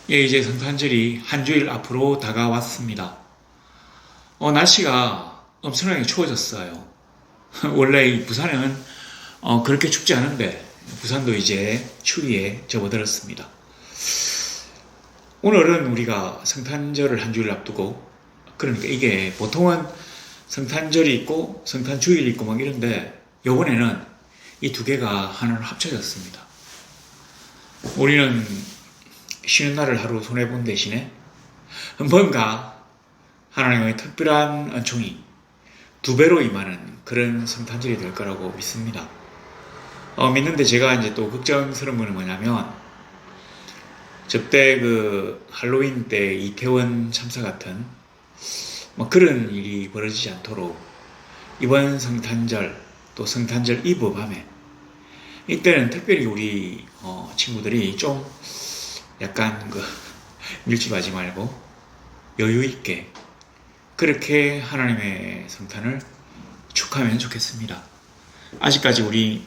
예, 이제 성탄절이 한 주일 앞으로 다가왔습니다. 날씨가 엄청나게 추워졌어요. 원래 이 부산은 그렇게 춥지 않은데 부산도 이제 추위에 접어들었습니다. 오늘은 우리가 성탄절을 한 주일 앞두고, 그러니까 이게 보통은 성탄절이 있고 성탄주일이 있고 막 이런데 요번에는 이 두 개가 하나로 합쳐졌습니다. 우리는 쉬는 날을 하루 손해본 대신에 뭔가 하나님의 특별한 은총이 두 배로 임하는 그런 성탄절이 될 거라고 믿습니다. 믿는데 제가 이제 또 걱정스러운 거는 뭐냐면, 저때 그 할로윈 때 이태원 참사 같은 뭐 그런 일이 벌어지지 않도록 이번 성탄절 또 성탄절 이브 밤에 이때는 특별히 우리 친구들이 좀 약간 밀집하지 말고 여유 있게 그렇게 하나님의 성탄을 축하하면 좋겠습니다. 아직까지 우리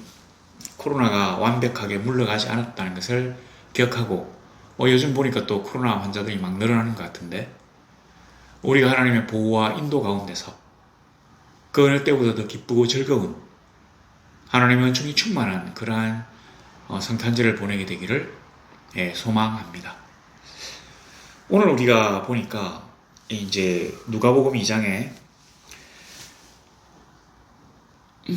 코로나가 완벽하게 물러가지 않았다는 것을 기억하고, 요즘 보니까 또 코로나 환자들이 막 늘어나는 것 같은데, 우리가 하나님의 보호와 인도 가운데서 그 어느 때보다 더 기쁘고 즐거운 하나님의 은총이 충만한 그러한 성탄절을 보내게 되기를 소망합니다. 오늘 우리가 보니까 이제 누가복음 2장에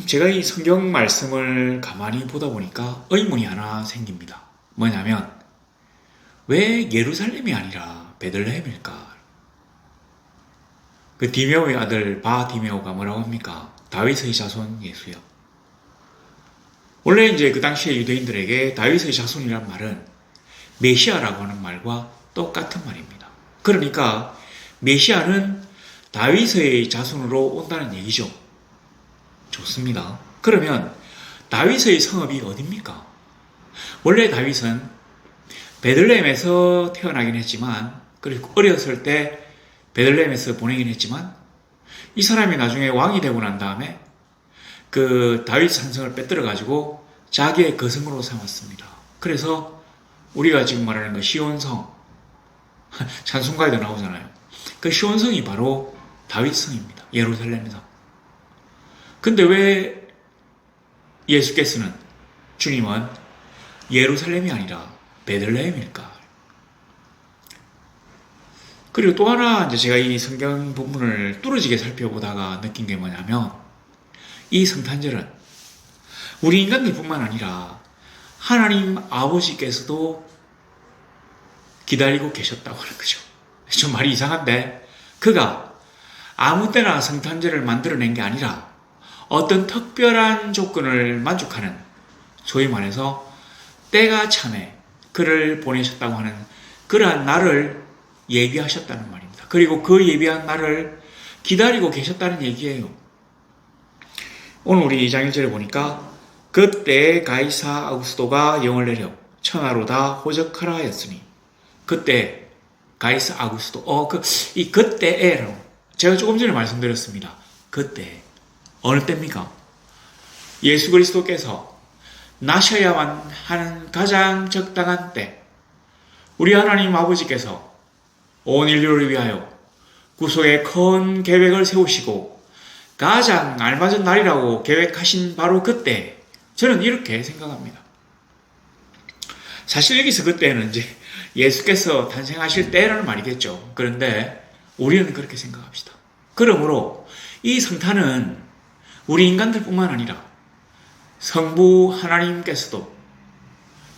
제가 이 성경 말씀을 가만히 보다 보니까 의문이 하나 생깁니다. 뭐냐면, 왜 예루살렘이 아니라 베들레헴일까? 그 디메오의 아들 바디메오가 뭐라고 합니까? 다윗의 자손 예수요. 원래 이제 그 당시에 유대인들에게 다윗의 자손이란 말은 메시아라고 하는 말과 똑같은 말입니다. 그러니까 메시아는 다윗의 자손으로 온다는 얘기죠. 좋습니다. 그러면 다윗의 성읍이 어디입니까? 원래 다윗은 베들레헴에서 태어나긴 했지만, 그리고 어렸을 때 베들레헴에서 보내긴 했지만, 이 사람이 나중에 왕이 되고 난 다음에 그 다윗 산성을 빼들어 가지고 자기의 거성으로 삼았습니다. 그래서 우리가 지금 말하는 그 시온성, 찬송가에도 나오잖아요. 그 시온성이 바로 다윗성입니다. 예루살렘에서. 근데 왜 예수께서는, 주님은 예루살렘이 아니라 베들레헴일까? 그리고 또 하나 이제 제가 이 성경 본문을 뚫어지게 살펴보다가 느낀 게 뭐냐면, 이 성탄절은 우리 인간들뿐만 아니라 하나님 아버지께서도 기다리고 계셨다고 하는 거죠. 좀 말이 이상한데, 그가 아무 때나 성탄절을 만들어낸 게 아니라 어떤 특별한 조건을 만족하는, 소위 말해서 때가 참에 그를 보내셨다고 하는 그러한 날을 예비하셨다는 말입니다. 그리고 그 예비한 날을 기다리고 계셨다는 얘기예요. 오늘 우리 2장 1절에 보니까, 그때 가이사 아구스도가 영을 내려 천하로 다 호적하라 하였으니, 그때 가이사 아구스도, 이 그때에로 제가 조금 전에 말씀드렸습니다. 그때 어느 때입니까? 예수 그리스도께서 나셔야만 하는 가장 적당한 때, 우리 하나님 아버지께서 온 인류를 위하여 구속의 큰 계획을 세우시고 가장 알맞은 날이라고 계획하신 바로 그때, 저는 이렇게 생각합니다. 사실 여기서 그때는 이제 예수께서 탄생하실 때라는 말이겠죠. 그런데 우리는 그렇게 생각합시다. 그러므로 이 성탄은 우리 인간들뿐만 아니라 성부 하나님께서도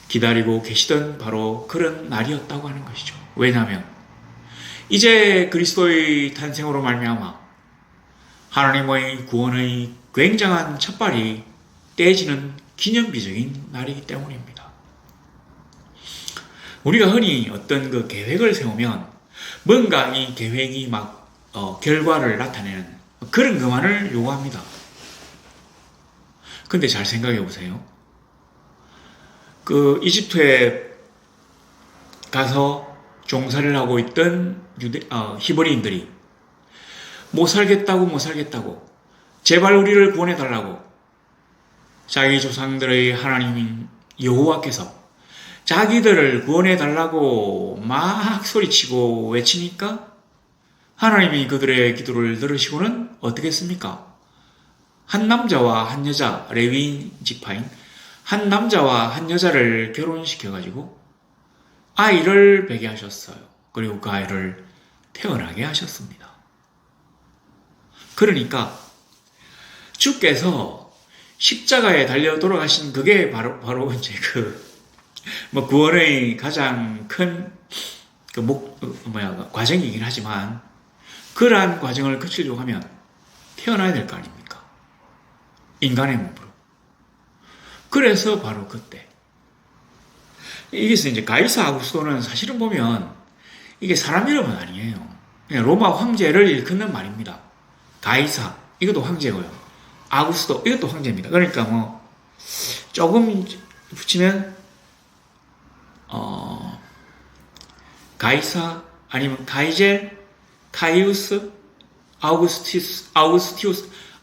기다리고 계시던 바로 그런 날이었다고 하는 것이죠. 왜냐하면 이제 그리스도의 탄생으로 말미암아 하나님의 구원의 굉장한 첫발이 떼지는 기념비적인 날이기 때문입니다. 우리가 흔히 어떤 그 계획을 세우면 뭔가 이 계획이 결과를 나타내는 그런 것만을 요구합니다. 근데 잘 생각해 보세요. 그 이집트에 가서 종살이를 하고 있던 히브리인들이 못 살겠다고 제발 우리를 구원해달라고 자기 조상들의 하나님인 여호와께서 자기들을 구원해 달라고 막 소리치고 외치니까 하나님이 그들의 기도를 들으시고는 어떻게 했습니까? 한 남자와 한 여자, 레위인 지파인 한 남자와 한 여자를 결혼시켜가지고 아이를 베게 하셨어요. 그리고 그 아이를 태어나게 하셨습니다. 그러니까 주께서 십자가에 달려 돌아가신 그게 바로 이제 구원의 가장 큰 과정이긴 하지만 그러한 과정을 거치려고 하면 태어나야 될 거 아닙니까? 인간의 몸으로. 그래서 바로 그때. 이게 이제 가이사 아구스토는 사실은 보면 이게 사람 이름은 아니에요. 그냥 로마 황제를 일컫는 말입니다. 가이사, 이것도 황제고요. 아구스토, 이것도 황제입니다. 그러니까 조금 붙이면, 가이사, 아니면 가이젤, 카이우스, 아우구스티누스,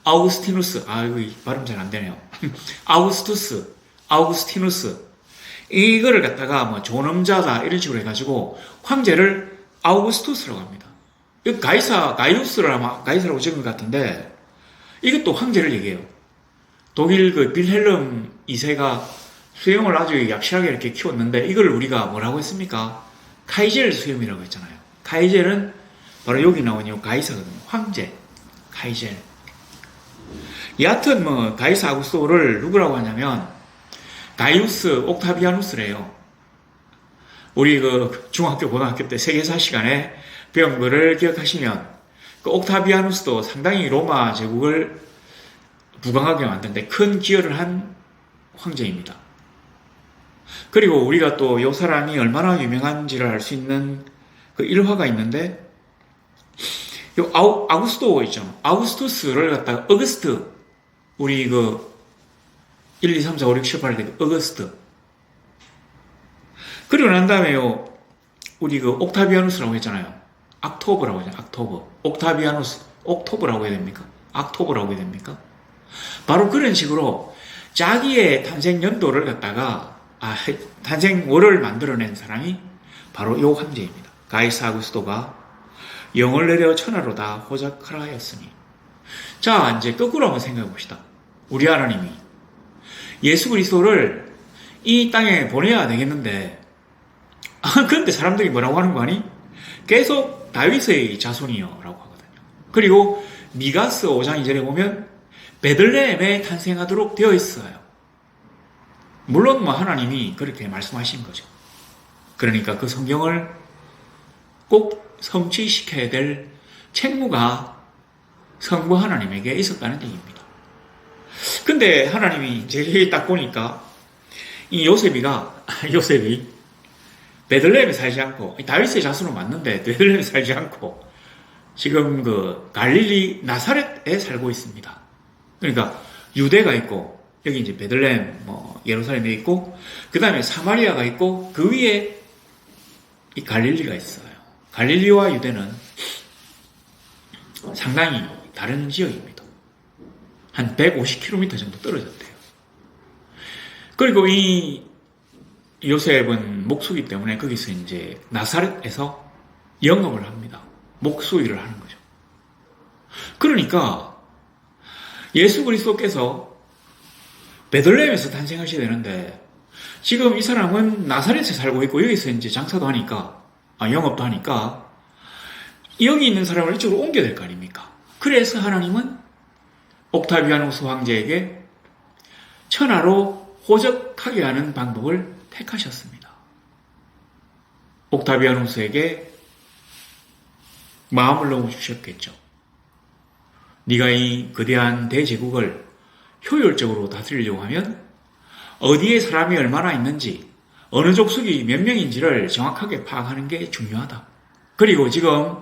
이거 발음 잘 안 되네요. 아우구스티누스. 이거를 갖다가 존엄자다, 이런 식으로 해가지고, 황제를 아우구스투스라고 합니다. 가이우스를 아마 가이사라고 적은 것 같은데, 이것도 황제를 얘기해요. 독일 빌헬름 2세가 수염을 아주 얍실하게 이렇게 키웠는데, 이걸 우리가 뭐라고 했습니까? 카이젤 수염이라고 했잖아요. 카이젤은 바로 여기 나온 이 가이사거든요. 황제. 카이젤. 여하튼 가이사 아구스토를 누구라고 하냐면 가이우스 옥타비아누스래요. 우리 중학교 고등학교 때 세계사 시간에 배운 거를 기억하시면 옥타비아누스도 상당히 로마 제국을 부강하게 만드는데 큰 기여를 한 황제입니다. 그리고 우리가 또 이 사람이 얼마나 유명한지를 알 수 있는 그 일화가 있는데, 아구스토 있죠. 아구스투스를 갖다가 어거스트, 우리 1, 2, 3, 4, 5, 6, 7, 8 어거스트. 그리고 난 다음에 우리 옥타비아누스라고 했잖아요. 악토브라고 하잖아요. 악토브. 옥타비아누스. 옥토브라고 해야 됩니까? 악토브라고 해야 됩니까? 바로 그런 식으로 자기의 탄생 연도를 갖다가 탄생월을 만들어낸 사람이 바로 이 황제입니다. 가이사 아구스토가 영을 내려 천하로다 호적하라 하였으니. 자, 이제 거꾸로 한번 생각해 봅시다. 우리 하나님이 예수 그리스도를 이 땅에 보내야 되겠는데, 그런데 사람들이 뭐라고 하는 거 아니? 계속 다윗의 자손이요 라고 하거든요. 그리고 미가스 5장 2절에 보면 베들레헴에 탄생하도록 되어 있어요. 물론 하나님이 그렇게 말씀하신 거죠. 그러니까 그 성경을 꼭 성취시켜야 될 책무가 성부 하나님에게 있었다는 얘기입니다. 근데 하나님이 이제 딱 보니까 이 요셉이 베들레헴에 살지 않고, 다윗의 자손은 맞는데 베들레헴에 살지 않고 지금 갈릴리 나사렛에 살고 있습니다. 그러니까 유대가 있고, 여기 이제 베들레헴 예루살렘에 있고, 그 다음에 사마리아가 있고, 그 위에 이 갈릴리가 있어요. 갈릴리와 유대는 상당히 다른 지역입니다. 한 150km 정도 떨어졌대요. 그리고 이 요셉은 목수기 때문에 거기서 이제 나사렛에서 영업을 합니다. 목수일을 하는 거죠. 그러니까 예수 그리스도께서 베들레헴에서 탄생하셔야 되는데, 지금 이 사람은 나사렛에 살고 있고 여기서 이제 장사도 하니까, 영업도 하니까 여기 있는 사람을 이쪽으로 옮겨야 될 거 아닙니까? 그래서 하나님은 옥타비아누스 황제에게 천하로 호적하게 하는 방법을 택하셨습니다. 옥타비아누스에게 마음을 넣어주셨겠죠. 네가 이 거대한 대제국을 효율적으로 다스리려고 하면 어디에 사람이 얼마나 있는지, 어느 족속이 몇 명인지를 정확하게 파악하는 게 중요하다. 그리고 지금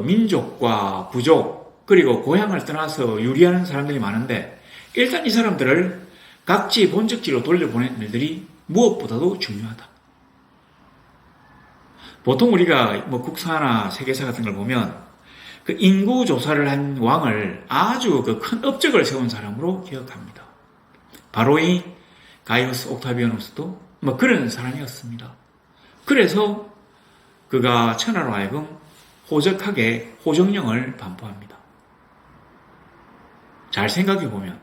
민족과 부족, 그리고 고향을 떠나서 유리하는 사람들이 많은데, 일단 이 사람들을 각지 본적지로 돌려보내는 일들이 무엇보다도 중요하다. 보통 우리가 국사나 세계사 같은 걸 보면 인구 조사를 한 왕을 아주 큰 업적을 세운 사람으로 기억합니다. 바로 이 가이우스 옥타비아누스도 뭐 그런 사람이었습니다. 그래서 그가 천하로 하여금 호적하게 호정령을 반포합니다. 잘 생각해보면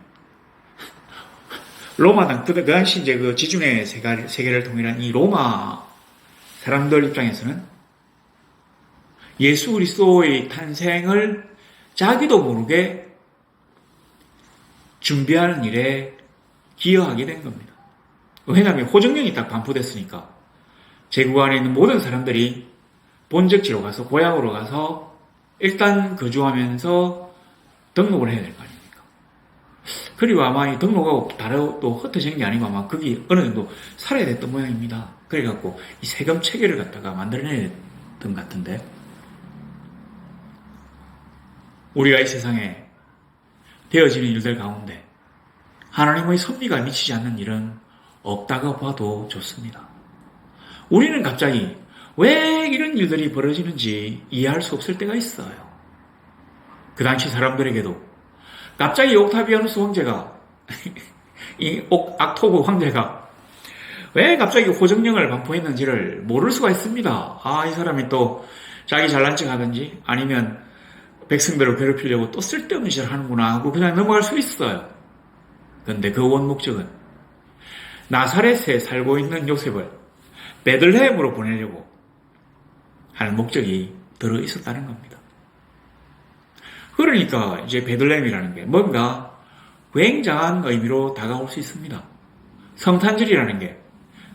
로마당 그 당시 이제 그 지중해 세계를 통일한 이 로마 사람들 입장에서는 예수 그리스도의 탄생을 자기도 모르게 준비하는 일에 기여하게 된 겁니다. 왜냐하면 호정령이 딱 반포됐으니까 제국 안에 있는 모든 사람들이 본적지로 가서 고향으로 가서 일단 거주하면서 등록을 해야 될 거 아닙니까? 그리고 아마 이 등록하고 다른 또 흩어지는 게 아니고 아마 거기 어느 정도 살아야 됐던 모양입니다. 그래갖고 이 세금 체계를 갖다가 만들어내야 됐던 것 같은데 우리가 이 세상에 되어지는 일들 가운데 하나님의 섭리가 미치지 않는 일은 없다고 봐도 좋습니다. 우리는 갑자기 왜 이런 일들이 벌어지는지 이해할 수 없을 때가 있어요. 그 당시 사람들에게도 갑자기 옥타비아누스 황제가 이 악토브 황제가 왜 갑자기 호정령을 반포했는지를 모를 수가 있습니다. 이 사람이 또 자기 잘난 척 하든지 아니면 백성들을 괴롭히려고 또 쓸데없는 짓을 하는구나 하고 그냥 넘어갈 수 있어요. 그런데 그 원 목적은 나사렛에 살고 있는 요셉을 베들레헴으로 보내려고 하는 목적이 들어 있었다는 겁니다. 그러니까 이제 베들레헴이라는 게 뭔가 굉장한 의미로 다가올 수 있습니다. 성탄절이라는 게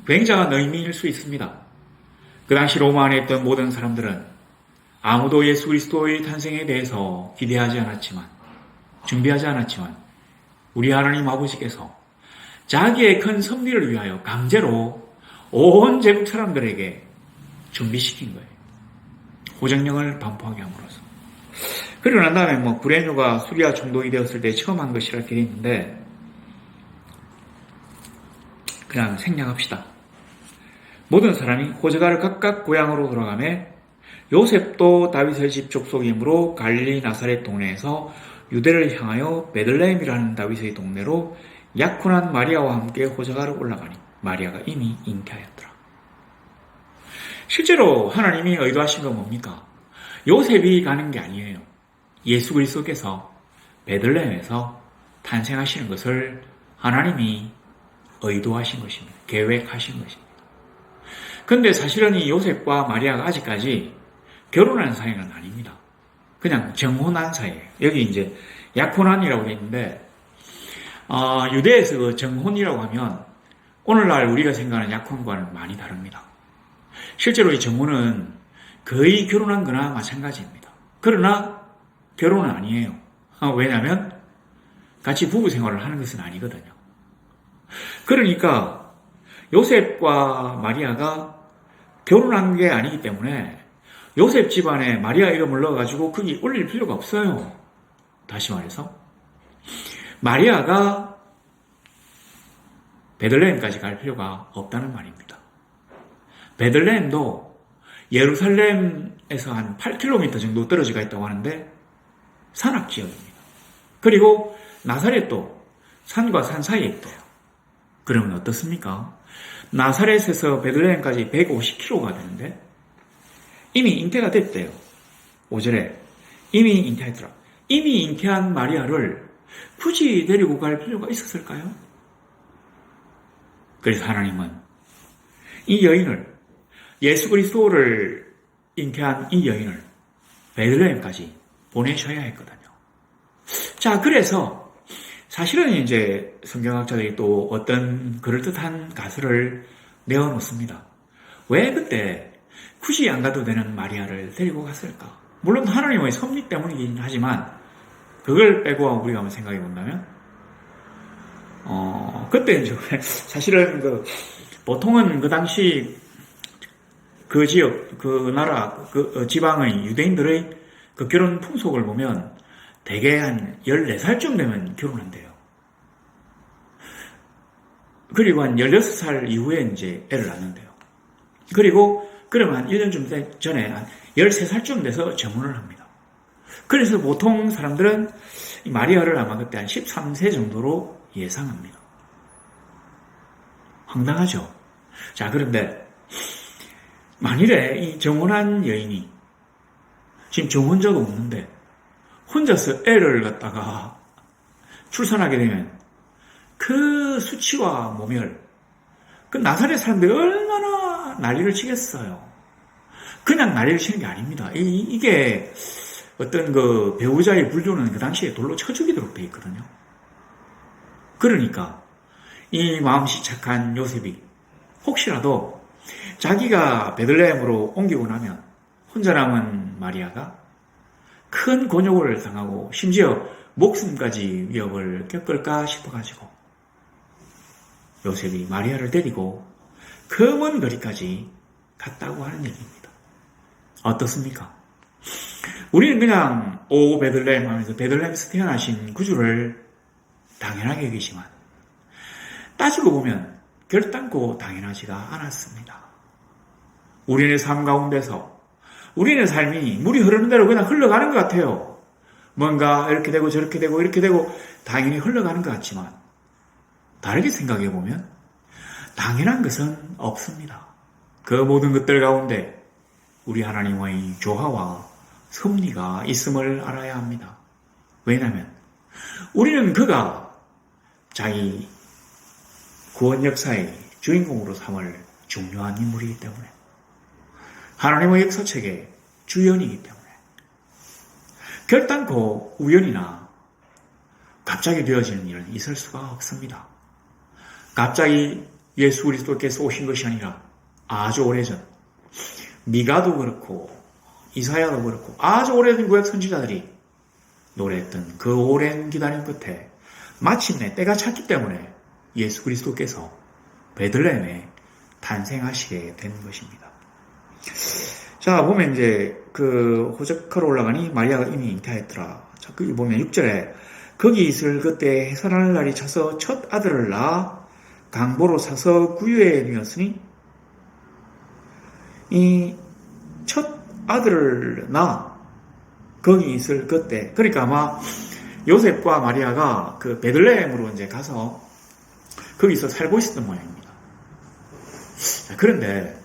굉장한 의미일 수 있습니다. 그 당시 로마 안에 있던 모든 사람들은 아무도 예수 그리스도의 탄생에 대해서 기대하지 않았지만, 준비하지 않았지만 우리 하나님 아버지께서 자기의 큰 섭리를 위하여 강제로 온 제국 사람들에게 준비시킨 거예요. 호정령을 반포하게 함으로써. 그리고 난 다음에 구레뇨가 수리아 총독이 되었을 때 처음 한 것이라 되어 있는데 그냥 생략합시다. 모든 사람이 호적아를 각각 고향으로 돌아가매 요셉도 다윗의 집 족속이므로 갈릴리 나사렛 동네에서 유대를 향하여 베들레헴이라는 다윗의 동네로 약혼한 마리아와 함께 호적아로 올라가니 마리아가 이미 잉태하였더라. 실제로 하나님이 의도하신 건 뭡니까? 요셉이 가는 게 아니에요. 예수 그리스도께서 베들레헴에서 탄생하시는 것을 하나님이 의도하신 것입니다. 계획하신 것입니다. 그런데 사실은 이 요셉과 마리아가 아직까지 결혼한 사이는 아닙니다. 그냥 정혼한 사이예요. 여기 이제 약혼한이라고 있는데 유대에서 그 정혼이라고 하면 오늘날 우리가 생각하는 약혼과는 많이 다릅니다. 실제로 이 정혼은 거의 결혼한 거나 마찬가지입니다. 그러나 결혼은 아니에요. 왜냐하면 같이 부부 생활을 하는 것은 아니거든요. 그러니까 요셉과 마리아가 결혼한 게 아니기 때문에 요셉 집안에 마리아 이름을 넣어가지고 거기 올릴 필요가 없어요. 다시 말해서 마리아가 베들레헴까지 갈 필요가 없다는 말입니다. 베들레헴도 예루살렘에서 한 8km 정도 떨어져 있다고 하는데 산악지역입니다. 그리고 나사렛도 산과 산 사이에 있대요. 그러면 어떻습니까? 나사렛에서 베들레헴까지 150km가 되는데 이미 잉태가 됐대요. 5절에 이미 잉태했더라. 이미 잉태한 마리아를 굳이 데리고 갈 필요가 있었을까요? 그래서 하나님은 이 여인을 예수 그리스도를 잉태한 이 여인을 베들레헴까지 보내셔야 했거든요. 자, 그래서 사실은 이제 성경학자들이 또 어떤 그럴듯한 가설을 내어놓습니다. 왜 그때 굳이 안 가도 되는 마리아를 데리고 갔을까? 물론 하나님의 섭리 때문이긴 하지만 그걸 빼고 우리가 한번 생각해 본다면 그때 이제 사실은 보통은 그 당시 그 지역, 그 나라, 그 지방의 유대인들의 그 결혼 풍속을 보면 대개 한 14살쯤 되면 결혼한대요. 그리고 한 16살 이후에 이제 애를 낳는데요. 그리고 그러면 한 1년쯤 전에 한 13살쯤 돼서 정혼을 합니다. 그래서 보통 사람들은 이 마리아를 아마 그때 한 13세 정도로 예상합니다. 황당하죠? 자, 그런데 만일에 이 정혼한 여인이 지금 정혼자도 없는데 혼자서 애를 갖다가 출산하게 되면 그 수치와 모멸, 그 나사렛 사람들이 얼마나 난리를 치겠어요. 그냥 난리를 치는 게 아닙니다. 이게 어떤 그 배우자의 불교는 그 당시에 돌로 쳐 죽이도록 돼 있거든요. 그러니까 이 마음씨 착한 요셉이 혹시라도 자기가 베들레헴으로 옮기고 나면 혼자 남은 마리아가 큰 곤욕을 당하고 심지어 목숨까지 위협을 겪을까 싶어가지고 요셉이 마리아를 데리고 그 먼 거리까지 갔다고 하는 얘기입니다. 어떻습니까? 우리는 그냥 오 베들레헴 하면서 베들레헴에서 태어나신 구주를 당연하게 여기지만 따지고 보면 결단코 당연하지가 않았습니다. 우리의 삶 가운데서 우리의 삶이 물이 흐르는 대로 그냥 흘러가는 것 같아요. 뭔가 이렇게 되고 저렇게 되고 이렇게 되고 당연히 흘러가는 것 같지만 다르게 생각해 보면 당연한 것은 없습니다. 그 모든 것들 가운데 우리 하나님의 조화와 섭리가 있음을 알아야 합니다. 왜냐하면 우리는 그가 자기 구원 역사의 주인공으로 삼을 중요한 인물이기 때문에 하나님의 역사책의 주연이기 때문에 결단코 우연이나 갑자기 되어지는 일은 있을 수가 없습니다. 갑자기 예수 그리스도께서 오신 것이 아니라 아주 오래전 미가도 그렇고 이사야도 그렇고 아주 오래된 구약 선지자들이 노래했던 그 오랜 기다림 끝에 마침내 때가 찼기 때문에 예수 그리스도께서 베들레헴에 탄생하시게 된 것입니다. 자, 보면 이제 그 호적하러 올라가니 마리아가 이미 잉태하였더라. 자, 거기 보면 6절에 거기 있을 그때 해산할 날이 차서 첫 아들을 낳아 강보로 사서 구유에 누였으니 이 첫 아들을 낳아 거기 있을 그때 그러니까 아마 요셉과 마리아가 그 베들레헴으로 이제 가서 거기서 살고 있었던 모양입니다. 자, 그런데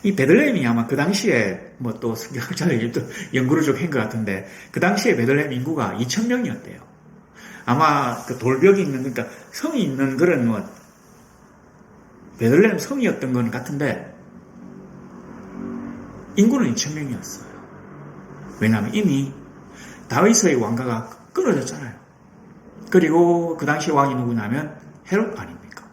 이 베들레헴이 아마 그 당시에 뭐 또 성경학자들이 또 연구를 좀 한 것 같은데 그 당시에 베들레헴 인구가 2,000명이었대요. 아마 그 돌벽이 있는 그러니까 성이 있는 그런 뭐 베들레헴 성이었던 건 같은데 인구는 2,000명이었어요. 왜냐하면 이미 다윗의 왕가가 끊어졌잖아요. 그리고 그 당시 왕이 누구냐면 헤롯 아닙니까?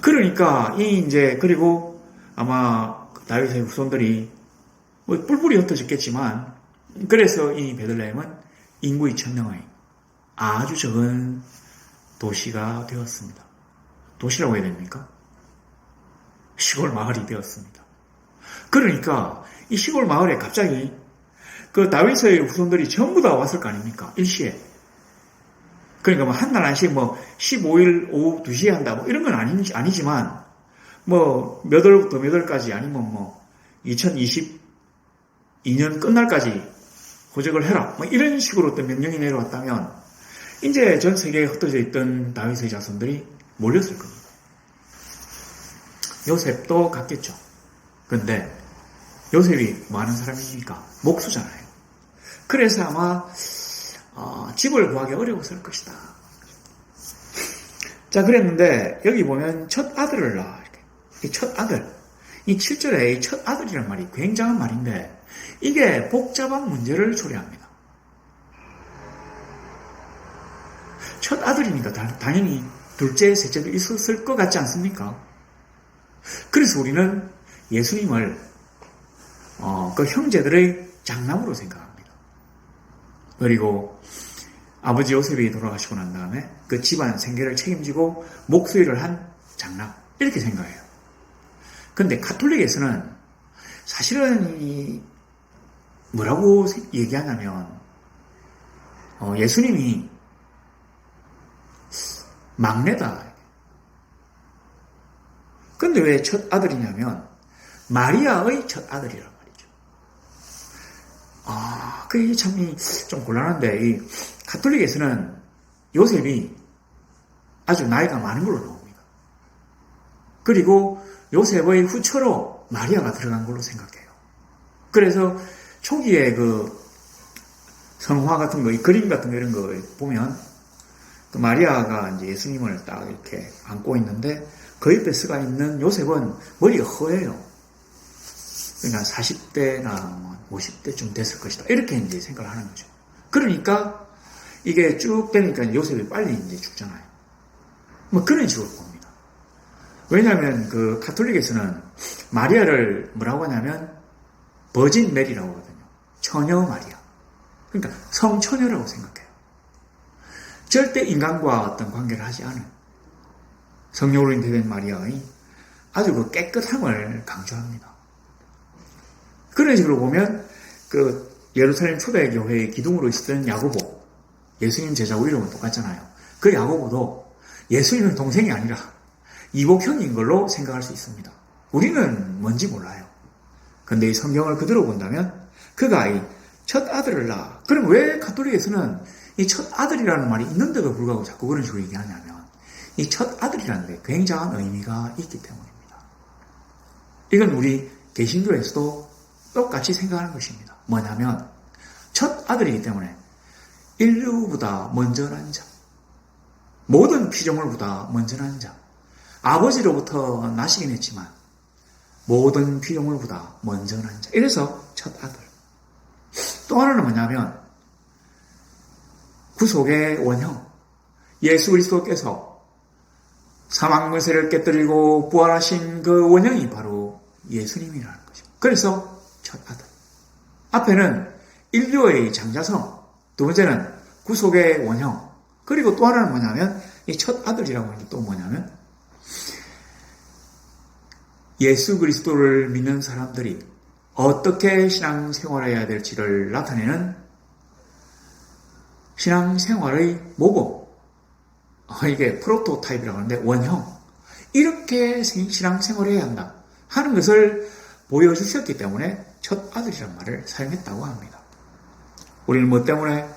그러니까 이 이제 그리고 아마 다윗의 후손들이 뭐 뿔뿔이 흩어졌겠지만 그래서 이 베들레헴은 인구 2,000명의 아주 적은 도시가 되었습니다. 도시라고 해야 됩니까? 시골 마을이 되었습니다. 그러니까 이 시골 마을에 갑자기 그 다윗의 후손들이 전부 다 왔을 거 아닙니까? 일시에. 그러니까 뭐 한 날 한씩 뭐 15일 오후 2시에 한다 뭐 이런 건 아니지만 뭐 몇 월부터 몇 월까지 아니면 뭐 2022년 끝날까지 호적을 해라 뭐 이런 식으로 어떤 명령이 내려왔다면 이제 전 세계에 흩어져 있던 다윗의 자손들이 몰렸을 겁니다. 요셉도 갔겠죠. 그런데 요셉이 뭐 하는 사람입니까? 목수잖아요. 그래서 아마 집을 구하기 어려웠을 것이다. 자, 그랬는데 여기 보면 첫 아들을 낳아. 이 첫 아들. 이 7절에 이 첫 아들이란 말이 굉장한 말인데 이게 복잡한 문제를 초래합니다. 첫 아들이니까 당연히 둘째, 셋째도 있었을 것 같지 않습니까? 그래서 우리는 예수님을 그 형제들의 장남으로 생각합니다. 그리고 아버지 요셉이 돌아가시고 난 다음에 그 집안 생계를 책임지고 목수일을 한 장남 이렇게 생각해요. 근데 가톨릭에서는 사실은 뭐라고 얘기하냐면 예수님이 막내다. 근데 왜 첫 아들이냐면 마리아의 첫 아들이란 말이죠. 그게 참 좀 곤란한데 이 가톨릭에서는 요셉이 아주 나이가 많은 걸로 나옵니다. 그리고 요셉의 후처로 마리아가 들어간 걸로 생각해요. 그래서 초기에 그 성화 같은 거, 이 그림 같은 거 이런 거 보면 그 마리아가 이제 예수님을 딱 이렇게 안고 있는데 그 옆에 서가 있는 요셉은 머리가 허해요. 그러니까 40대나 50대쯤 됐을 것이다. 이렇게 이제 생각을 하는 거죠. 그러니까 이게 쭉 되니까 요셉이 빨리 이제 죽잖아요. 뭐 그런 식으로 봅니다. 왜냐하면 그 가톨릭에서는 마리아를 뭐라고 하냐면 버진 메리라고 하거든요. 처녀 마리아. 그러니까 성처녀라고 생각해요. 절대 인간과 어떤 관계를 하지 않은 성령으로 잉태된 마리아의 아주 그 깨끗함을 강조합니다. 그런 식으로 보면 그 예루살렘 초대교회의 기둥으로 있었던 야고보, 예수님 제자고 이름은 똑같잖아요. 그 야고보도 예수님은 동생이 아니라 이복형인 걸로 생각할 수 있습니다. 우리는 뭔지 몰라요. 근데 이 성경을 그대로 본다면 그가 이 첫 아들을 낳아. 그럼 왜 가톨릭에서는 이 첫 아들이라는 말이 있는데도 불구하고 자꾸 그런 식으로 얘기하냐면 이 첫 아들이라는 데 굉장한 의미가 있기 때문입니다. 이건 우리 개신교에서도 똑같이 생각하는 것입니다. 뭐냐면 첫 아들이기 때문에 인류보다 먼저 난 자, 모든 피조물보다 먼저 난 자, 아버지로부터 나시긴 했지만 모든 피조물보다 먼저 난 자. 이래서 첫 아들. 또 하나는 뭐냐면 구속의 원형, 예수 그리스도께서 사망 권세를 깨뜨리고 부활하신 그 원형이 바로 예수님이라는 거죠. 그래서 첫 아들. 앞에는 인류의 장자성, 두 번째는 구속의 원형, 그리고 또 하나는 뭐냐면 이 첫 아들이라고 하는 게 또 뭐냐면 예수 그리스도를 믿는 사람들이 어떻게 신앙생활해야 될지를 나타내는 신앙생활의 모범, 이게 프로토타입이라고 하는데 원형, 이렇게 신앙생활해야 한다 하는 것을 보여주셨기 때문에 첫 아들이란 말을 사용했다고 합니다. 우리는 뭐 때문에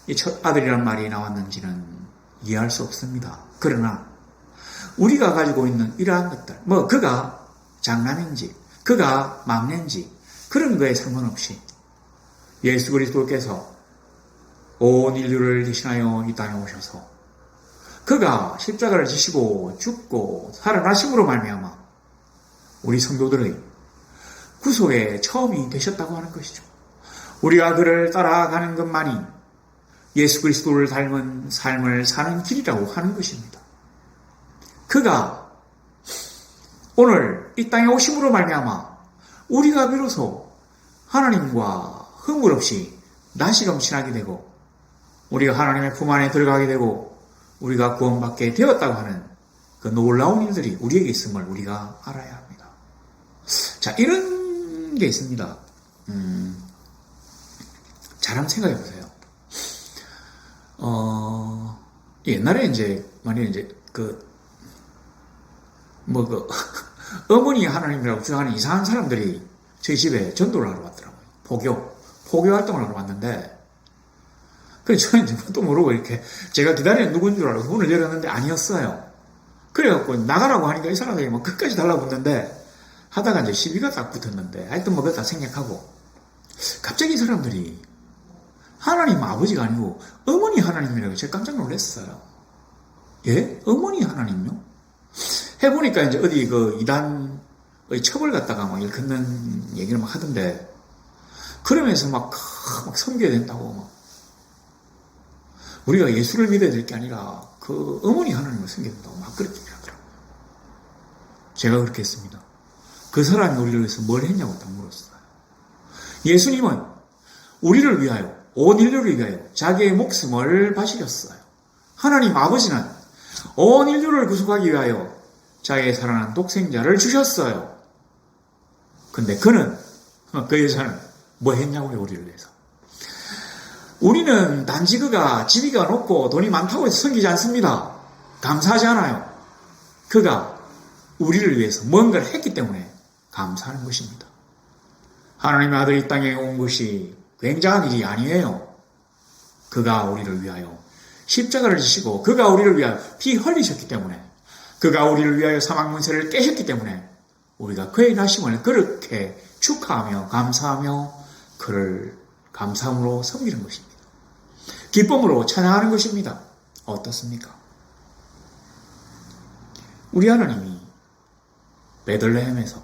이 첫 아들이란 말이 나왔는지는 이해할 수 없습니다. 그러나 우리가 가지고 있는 이러한 것들, 뭐 그가 장남인지 그가 막내인지 그런 거에 상관없이 예수 그리스도께서 온 인류를 대신하여 이 땅에 오셔서 그가 십자가를 지시고 죽고 살아나심으로 말미암아 우리 성도들의 구속의 처음이 되셨다고 하는 것이죠. 우리가 그를 따라가는 것만이 예수 그리스도를 닮은 삶을 사는 길이라고 하는 것입니다. 그가 오늘 이 땅에 오심으로 말미암아 우리가 비로소 하나님과 허물 없이 다시금 친하게 되고 우리가 하나님의 품 안에 들어가게 되고 우리가 구원받게 되었다고 하는 그 놀라운 일들이 우리에게 있음을 우리가 알아야 합니다. 자, 이런 게 있습니다. 잘 한번 생각해 보세요. 옛날에 만약에 어머니 하나님이라고 주장하는 이상한 사람들이 저희 집에 전도를 하러 왔더라고요. 포교 활동을 하러 왔는데, 그래서 저는 또 모르고 이렇게 제가 기다리는 누군 줄 알고 문을 열었는데 아니었어요. 그래갖고 나가라고 하니까 이 사람들이 뭐 끝까지 달라붙는데 하다가 이제 시비가 딱 붙었는데 하여튼 뭐 그거 다 생략하고 갑자기 이 사람들이 하나님 아버지가 아니고 어머니 하나님이라고 제가 깜짝 놀랐어요. 예? 어머니 하나님요? 해보니까 이제 어디 그 이단의 첩을 갖다가 막 일컫는 얘기를 막 하던데, 그러면서 막 섬겨야 된다고 막. 우리가 예수를 믿어야 될 게 아니라 그 어머니 하나님을 섬겨야 된다고 막 그렇게 하더라고요. 제가 그렇게 했습니다. 그 사람이 우리를 위해서 뭘 했냐고 딱 물었어요. 예수님은 우리를 위하여, 온 인류를 위하여 자기의 목숨을 바치셨어요. 하나님 아버지는 온 인류를 구속하기 위하여 자기의 사랑하는 독생자를 주셨어요. 근데 그 여자는 뭐 했냐고요, 우리를 위해서. 우리는 단지 그가 지위가 높고 돈이 많다고 해서 섬기지 않습니다. 감사하지 않아요. 그가 우리를 위해서 뭔가를 했기 때문에 감사하는 것입니다. 하나님의 아들이 이 땅에 온 것이 굉장한 일이 아니에요. 그가 우리를 위하여 십자가를 지시고 그가 우리를 위하여 피 흘리셨기 때문에 그가 우리를 위하여 사망 문세를 깨셨기 때문에 우리가 그의 나심을 그렇게 축하하며 감사하며 그를 감사함으로 섬기는 것입니다. 기쁨으로 찬양하는 것입니다. 어떻습니까? 우리 하나님이 베들레헴에서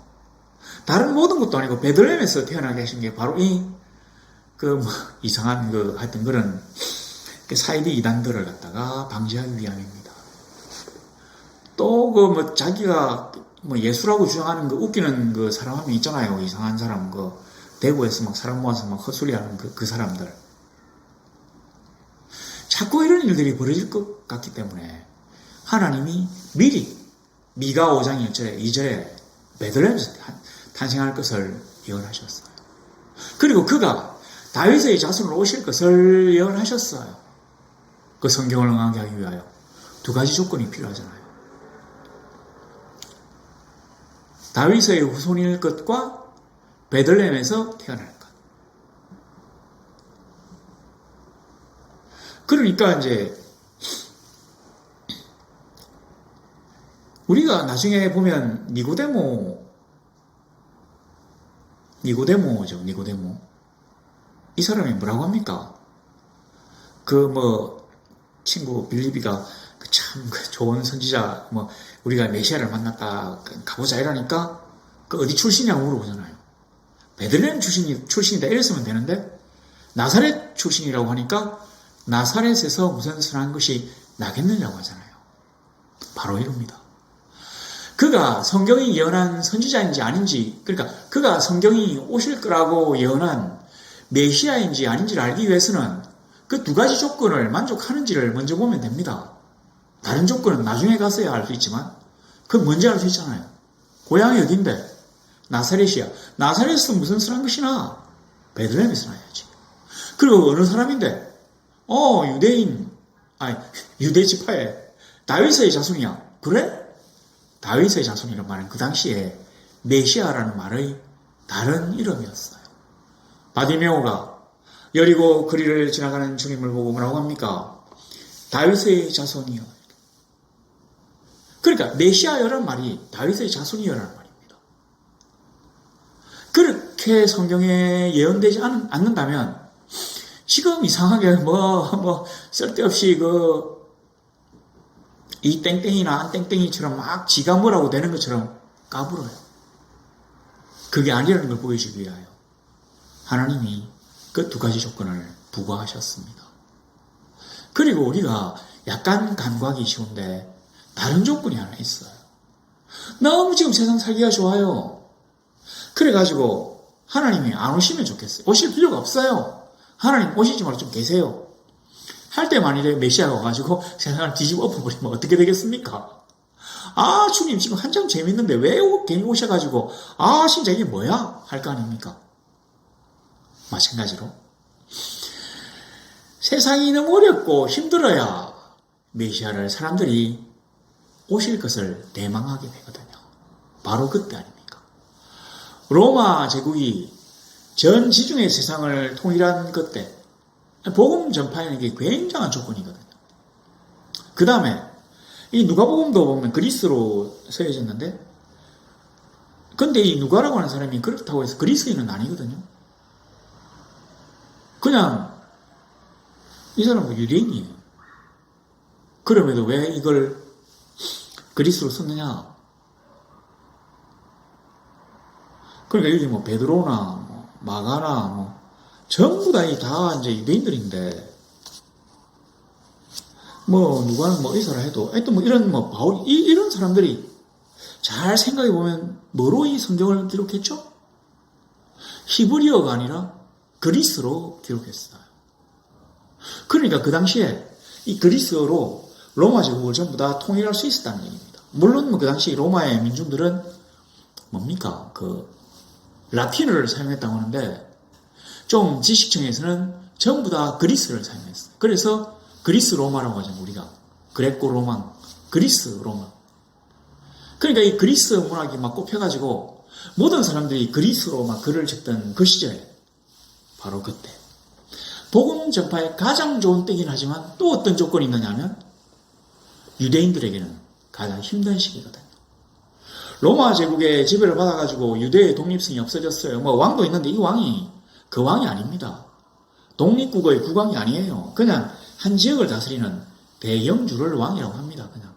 다른 모든 것도 아니고 베들레헴에서 태어나게 하신 게 바로 이상한 하여튼 그런 사이비 이단들을 갖다가 방지하기 위함입니다. 또 자기가 예수라고 주장하는 웃기는 사람 한 명 있잖아요. 이상한 사람 대구에서 막 사람 모아서 막 헛소리하는 그 사람들. 자꾸 이런 일들이 벌어질 것 같기 때문에 하나님이 미리 미가 5장 1절에 2절에 베들레헴에서 탄생할 것을 예언하셨어요. 그리고 그가 다윗의 자손으로 오실 것을 예언하셨어요. 그 성경을 응하게 하기 위하여 두 가지 조건이 필요하잖아요. 다윗의 후손일 것과 베들레헴에서 태어날 것. 그러니까 이제 우리가 나중에 보면 니고데모죠. 니고데모. 이 사람이 뭐라고 합니까? 친구 빌리비가 참 좋은 선지자, 우리가 메시아를 만났다, 가보자 이러니까, 어디 출신이냐고 물어보잖아요. 베들레헴 출신이다 이랬으면 되는데, 나사렛 출신이라고 하니까, 나사렛에서 무슨 선한 것이 나겠느냐고 하잖아요. 바로 이겁니다. 그가 성경이 예언한 선지자인지 아닌지, 그러니까 그가 성경이 오실 거라고 예언한 메시아인지 아닌지를 알기 위해서는 그 두 가지 조건을 만족하는지를 먼저 보면 됩니다. 다른 조건은 나중에 가서야 알 수 있지만 그건 뭔지 알 수 있잖아요. 고향이 어딘데? 나사렛이야. 나사렛은 무슨 선한 것이나 베들레헴에서 나야지. 그리고 어느 사람인데? 유대 지파에 다윗의 자손이야. 그래? 다윗의 자손이라는 말은 그 당시에 메시아라는 말의 다른 이름이었어요. 바디메오가 여리고 거리를 지나가는 주님을 보고 뭐라고 합니까? 다윗의 자손이여. 그러니까 메시아여라는 말이 다윗의 자손이여라는 말입니다. 그렇게 성경에 예언되지 않는다면 지금 이상하게 쓸데없이 이 땡땡이나 안 땡땡이처럼 막 지가 뭐라고 되는 것처럼 까불어요. 그게 아니라는 걸 보여주기 위하여 하나님이 그 두 가지 조건을 부과하셨습니다. 그리고 우리가 약간 간과하기 쉬운데 다른 조건이 하나 있어요. 너무 지금 세상 살기가 좋아요. 그래가지고 하나님이 안 오시면 좋겠어요. 오실 필요가 없어요. 하나님 오시지 말고 좀 계세요. 할 때 만일에 메시아가 와가지고 세상을 뒤집어 엎어버리면 어떻게 되겠습니까? 주님 지금 한참 재밌는데 왜 괜히 오셔가지고 진짜 이게 뭐야? 할 거 아닙니까? 마찬가지로 세상이 너무 어렵고 힘들어야 메시아를 사람들이 오실 것을 대망하게 되거든요. 바로 그때 아닙니까? 로마 제국이 전 지중해 세상을 통일한 그때 복음 전파에는 게 굉장한 조건이거든요. 그 다음에 이 누가복음도 보면 그리스로 쓰여졌는데, 근데 이 누가라고 하는 사람이 그렇다고 해서 그리스인은 아니거든요. 그냥 이 사람은 유대인이에요. 그럼에도 왜 이걸 그리스로 썼느냐? 그러니까 여기 베드로나 마가나 전부 다 이제 유대인들인데, 누가는 이사라 해도, 하여튼 바울, 이런 사람들이 잘 생각해보면, 뭐로 이 성경을 기록했죠? 히브리어가 아니라 그리스로 기록했어요. 그러니까 그 당시에 이 그리스어로 로마 제국을 전부 다 통일할 수 있었다는 얘기입니다. 물론 그 당시 로마의 민중들은 뭡니까? 라틴어를 사용했다고 하는데, 좀 지식층에서는 전부 다 그리스를 사용했어요. 그래서 그리스 로마라고 하죠, 우리가. 그레코 로마, 그리스 로마. 그러니까 이 그리스 문학이 막 꼽혀가지고 모든 사람들이 그리스로 막 글을 적던 그 시절에 바로 그때. 복음 전파에 가장 좋은 때긴 하지만 또 어떤 조건이 있느냐면 유대인들에게는 가장 힘든 시기거든요. 로마 제국의 지배를 받아가지고 유대의 독립성이 없어졌어요. 뭐 왕도 있는데 이 왕이 그 왕이 아닙니다. 독립국의 국왕이 아니에요. 그냥 한 지역을 다스리는 대영주를 왕이라고 합니다. 그냥.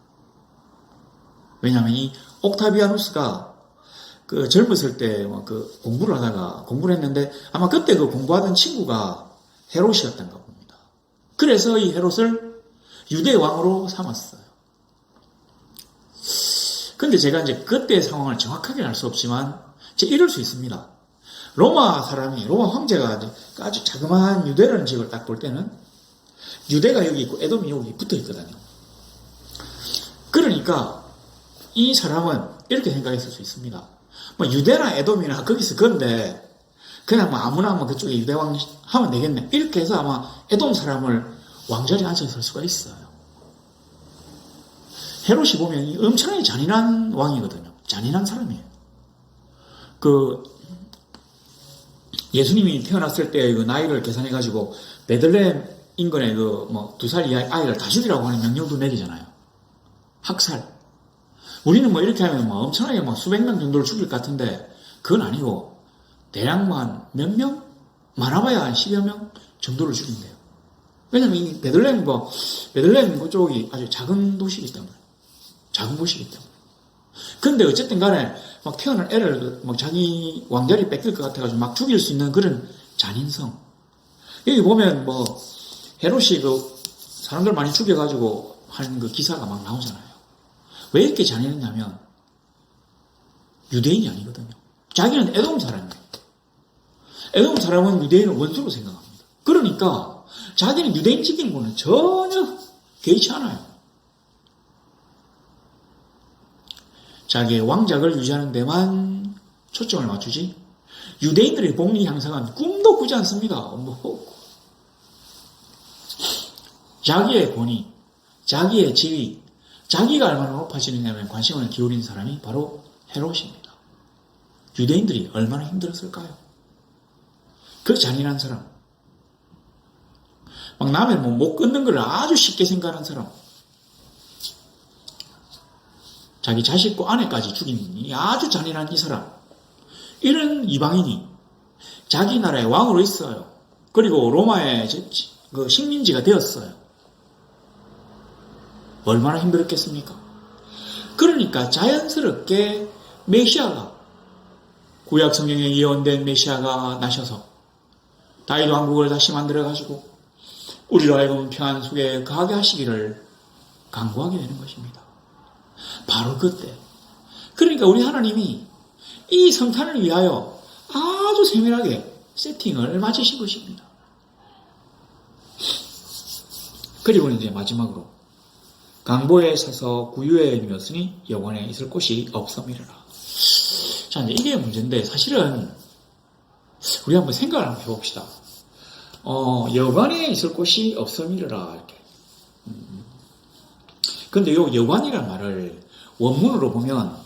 왜냐하면 이 옥타비아누스가 그 젊었을 때 그 공부를 했는데 아마 그때 그 공부하던 친구가 헤롯이었던가 봅니다. 그래서 이 헤롯을 유대 왕으로 삼았어요. 근데 제가 이제 그때의 상황을 정확하게는 알 수 없지만 이럴 수 있습니다. 로마 황제가 아주 자그마한 유대라는 지역을 딱 볼 때는 유대가 여기 있고 에돔이 여기 붙어 있거든요. 그러니까 이 사람은 이렇게 생각했을 수 있습니다. 뭐 유대나 에돔이나 거기서 건데 그냥 뭐 아무나 뭐 그쪽에 유대왕 하면 되겠네. 이렇게 해서 아마 에돔 사람을 왕자리에 앉혀설 수가 있어요. 헤롯이 보면 엄청나게 잔인한 왕이거든요. 잔인한 사람이에요. 예수님이 태어났을 때 그 나이를 계산해가지고 베들레헴 인근의 그 2살 이하의 아이를 다 죽이라고 하는 명령도 내리잖아요. 학살. 우리는 뭐 이렇게 하면 뭐 엄청나게 뭐 수백 명 정도를 죽일 것 같은데 그건 아니고 대략만 몇 명? 많아봐야 한 10여 명 정도를 죽인대요. 왜냐면 이 베들레헴 그쪽이 아주 작은 도시이기 때문에. 작은 곳이기 때문에. 근데 어쨌든 간에 막 태어난 애를 막 자기 왕자리 뺏길 것 같아가지고 막 죽일 수 있는 그런 잔인성. 여기 보면 뭐 헤롯이 그 사람들 많이 죽여가지고 하는 그 기사가 막 나오잖아요. 왜 이렇게 잔인했냐면 유대인이 아니거든요. 자기는 에돔 사람이에요. 에돔 사람은 유대인을 원수로 생각합니다. 그러니까 자기는 유대인 지키는 거는 전혀 개의치 않아요. 자기의 왕작을 유지하는 데만 초점을 맞추지 유대인들의 복리 향상은 꿈도 꾸지 않습니다. 자기의 권위, 자기의 지위, 자기가 얼마나 높아지느냐면 관심을 기울인 사람이 바로 헤롯입니다. 유대인들이 얼마나 힘들었을까요? 그 잔인한 사람. 막 남의 못 끊는 걸 아주 쉽게 생각하는 사람. 자기 자식과 아내까지 죽인 이 아주 잔인한 이 사람. 이런 이방인이 자기 나라의 왕으로 있어요. 그리고 로마의 그 식민지가 되었어요. 얼마나 힘들었겠습니까? 그러니까 자연스럽게 메시아가 구약 성경에 예언된 메시아가 나셔서 다윗 왕국을 다시 만들어가지고 우리로 하여금 평안 속에 거하게 하시기를 간구하게 되는 것입니다. 바로 그때. 그러니까 우리 하나님이 이 성탄을 위하여 아주 세밀하게 세팅을 맞추신 것입니다. 그리고 이제 마지막으로 강보에 서서 구유에 누웠으니 여관에 있을 곳이 없음이라. 자, 이제 이게 문제인데 사실은 우리 한번 생각을 한번 해봅시다. 여관에 있을 곳이 없음이라 이렇게. 근데 요 여관이란 말을 원문으로 보면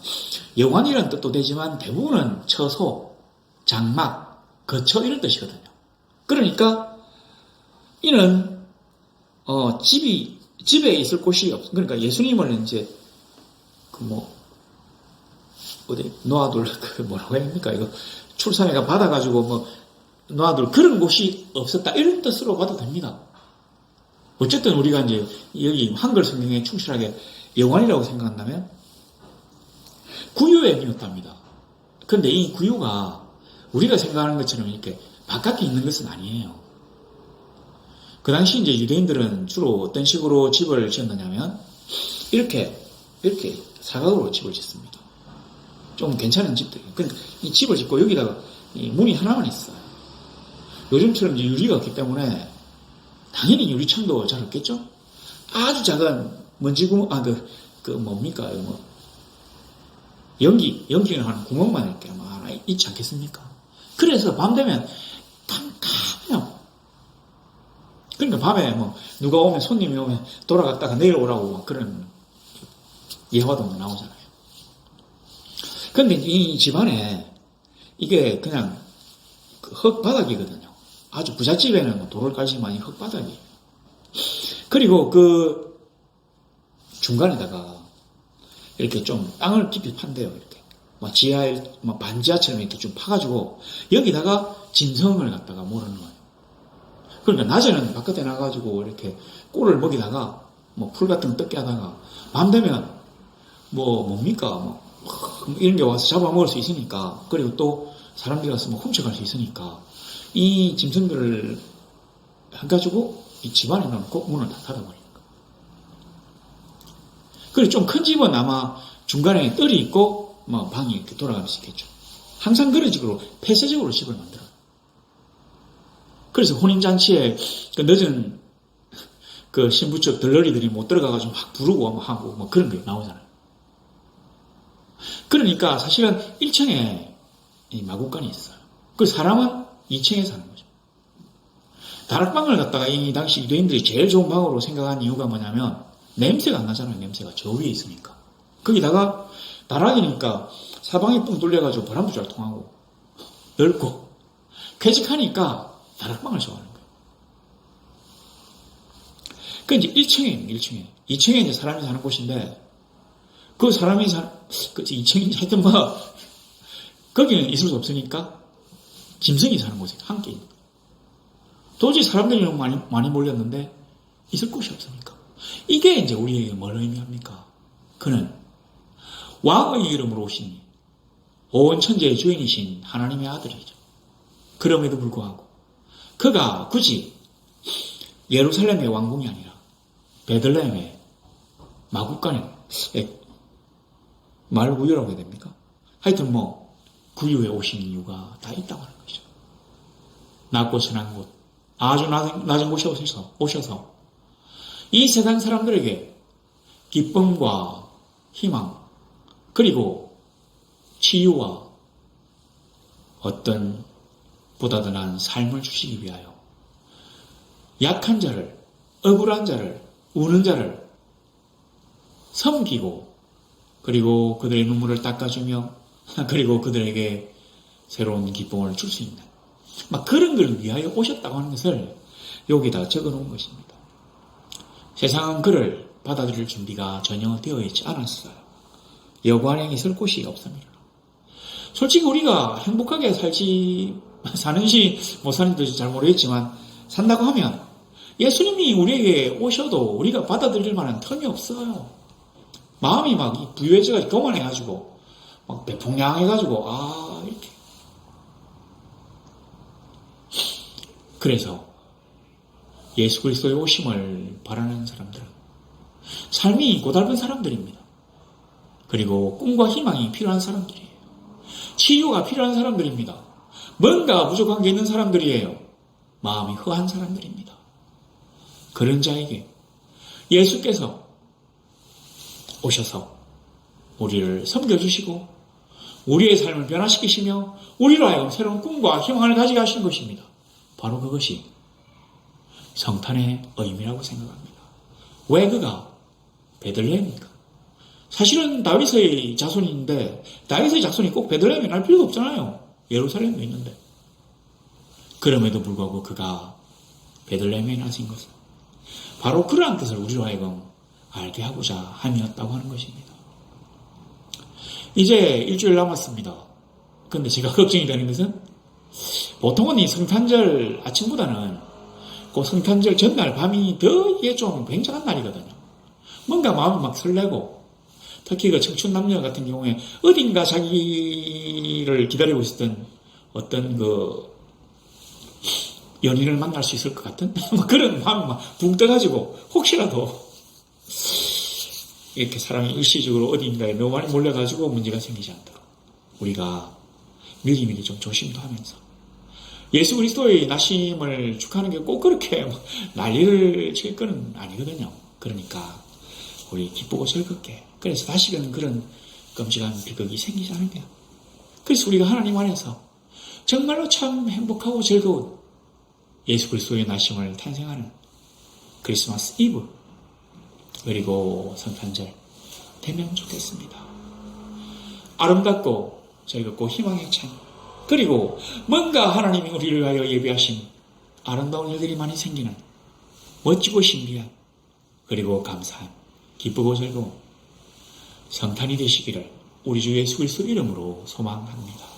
여관이라는 뜻도 되지만 대부분은 처소, 장막, 거처 이런 뜻이거든요. 그러니까 이는 집에 있을 곳이 없. 그러니까 예수님을 이제 어디 놓아둘 뭐라고 해야 합니까? 이거 출산해가 받아가지고 놓아둘 그런 곳이 없었다 이런 뜻으로 봐도 됩니다. 어쨌든 우리가 이제 여기 한글 성경에 충실하게 여관이라고 생각한다면 구유에 누웠답니다. 근데 이 구유가 우리가 생각하는 것처럼 이렇게 바깥에 있는 것은 아니에요. 그 당시 이제 유대인들은 주로 어떤 식으로 집을 지었느냐면 이렇게 사각으로 집을 짓습니다. 좀 괜찮은 집들이에요. 그러니까 이 집을 짓고 여기다가 이 문이 하나만 있어요. 요즘처럼 이제 유리가 없기 때문에 당연히 유리창도 잘 없겠죠? 아주 작은 먼지구멍, 연기를 하는 구멍만 이렇게 하나 있지 않겠습니까? 그래서 밤 되면 깜깜해요. 그러니까 밤에 누가 오면, 손님이 오면 돌아갔다가 내려오라고 그런 예화도 나오잖아요. 근데 이 집안에 이게 그냥 흙바닥이거든요. 아주 부잣집에는 돌을 깔지만 흙바닥이에요. 그리고 그 중간에다가 이렇게 좀 땅을 깊이 판대요. 이렇게 막 지하에 막 반지하처럼 이렇게 좀 파가지고 여기다가 짐승을 갖다가 모르는 거예요. 그러니까 낮에는 바깥에 나가가지고 이렇게 꿀을 먹이다가 뭐 풀 같은 거 뜯게 하다가 밤 되면 뭐 뭡니까 뭐 이런 게 와서 잡아먹을 수 있으니까, 그리고 또 사람들이 와서 뭐 훔쳐갈 수 있으니까 이 짐승들을 해가지고 이 집안에 넣고 문을 다 닫아버리는 거예요. 그리고 좀 큰 집은 아마 중간에 뜰이 있고 뭐 방이 이렇게 돌아갈 수 있겠죠. 항상 그런 식으로 폐쇄적으로 집을 만들어요. 그래서 혼인잔치에 그 늦은 그 신부 측 들러리들이 못 들어가가지고 막 부르고 막 하고 뭐 그런 게 나오잖아요. 그러니까 사실은 1층에 이 마구간이 있어요. 그 사람은 2층에 사는 거죠. 다락방을 갖다가 이 당시 유대인들이 제일 좋은 방으로 생각한 이유가 뭐냐면 냄새가 안 나잖아요. 냄새가 저 위에 있으니까. 거기다가 다락이니까 사방에 뻥 뚫려가지고 바람도 잘 통하고 넓고 쾌적하니까 다락방을 좋아하는 거예요. 그 이제 1층에 1층에 2층에 이제 사람이 사는 곳인데, 그 사람이 그 2층이 하여튼 뭐 거기는 있을 수 없으니까 짐승이 사는 곳에 함께 있는 거예요. 도저히 사람들이 너무 많이 몰렸는데 있을 곳이 없으니까. 이게 이제 우리에게 뭘 의미합니까? 그는 왕의 이름으로 오신 온 천지의 주인이신 하나님의 아들이죠. 그럼에도 불구하고 그가 굳이 예루살렘의 왕궁이 아니라 베들레헴의 마구간에 말 구유라고 해야 됩니까? 하여튼 뭐 구유에 오신 이유가 다 있다고 하는 거죠. 낮고 선한 곳, 아주 낮은 곳에 오셔서 이 세상 사람들에게 기쁨과 희망, 그리고 치유와 어떤 보다도 나은 삶을 주시기 위하여 약한 자를, 억울한 자를, 우는 자를 섬기고, 그리고 그들의 눈물을 닦아주며, 그리고 그들에게 새로운 기쁨을 줄 수 있는 막 그런 걸 위하여 오셨다고 하는 것을 여기다 적어 놓은 것입니다. 세상은 그를 받아들일 준비가 전혀 되어 있지 않았어요. 여관에 있을 곳이 없습니다. 솔직히 우리가 행복하게 사는지 못 사는지 잘 모르겠지만, 산다고 하면 예수님이 우리에게 오셔도 우리가 받아들일 만한 틈이 없어요. 마음이 막 부유해져가지고 교만해가지고 막 배풍량해가지고 이렇게. 그래서 예수 그리스도의 오심을 바라는 사람들은 삶이 고달픈 사람들입니다. 그리고 꿈과 희망이 필요한 사람들이에요. 치유가 필요한 사람들입니다. 뭔가 부족한 게 있는 사람들이에요. 마음이 허한 사람들입니다. 그런 자에게 예수께서 오셔서 우리를 섬겨주시고 우리의 삶을 변화시키시며 우리로 하여금 새로운 꿈과 희망을 가지게 하신 것입니다. 바로 그것이 성탄의 의미라고 생각합니다. 왜 그가 베들레헴입니까? 사실은 다윗의 자손인데 다윗의 자손이 꼭 베들레헴에 날 필요도 없잖아요. 예루살렘도 있는데. 그럼에도 불구하고 그가 베들레헴에 나신 것은 바로 그러한 뜻을 우리로 하여금 알게 하고자 함이었다고 하는 것입니다. 이제 일주일 남았습니다. 근데 제가 걱정이 되는 것은 보통은 이 성탄절 아침보다는 그 성탄절 전날 밤이 더 이게 좀 굉장한 날이거든요. 뭔가 마음이 막 설레고, 특히 그 청춘 남녀 같은 경우에 어딘가 자기를 기다리고 있었던 어떤 그 연인을 만날 수 있을 것 같은 그런 마음이 막 붕 떠가지고 혹시라도 이렇게 사람이 일시적으로 어딘가에 너무 많이 몰려가지고 문제가 생기지 않도록 우리가 미리미리 좀 조심도 하면서 예수 그리스도의 나심을 축하하는 게 꼭 그렇게 난리를 칠 건 아니거든요. 그러니까 우리 기쁘고 즐겁게, 그래서 다시는 그런 끔찍한 비극이 생기지 않으면, 그래서 우리가 하나님 안에서 정말로 참 행복하고 즐거운 예수 그리스도의 나심을 탄생하는 크리스마스 이브 그리고 성탄절 되면 좋겠습니다. 아름답고 즐겁고 희망의 찬, 그리고 뭔가 하나님이 우리를 위하여 예비하신 아름다운 일들이 많이 생기는 멋지고 신비한, 그리고 감사한, 기쁘고 즐거운 성탄이 되시기를 우리 주 예수 그리스도 이름으로 소망합니다.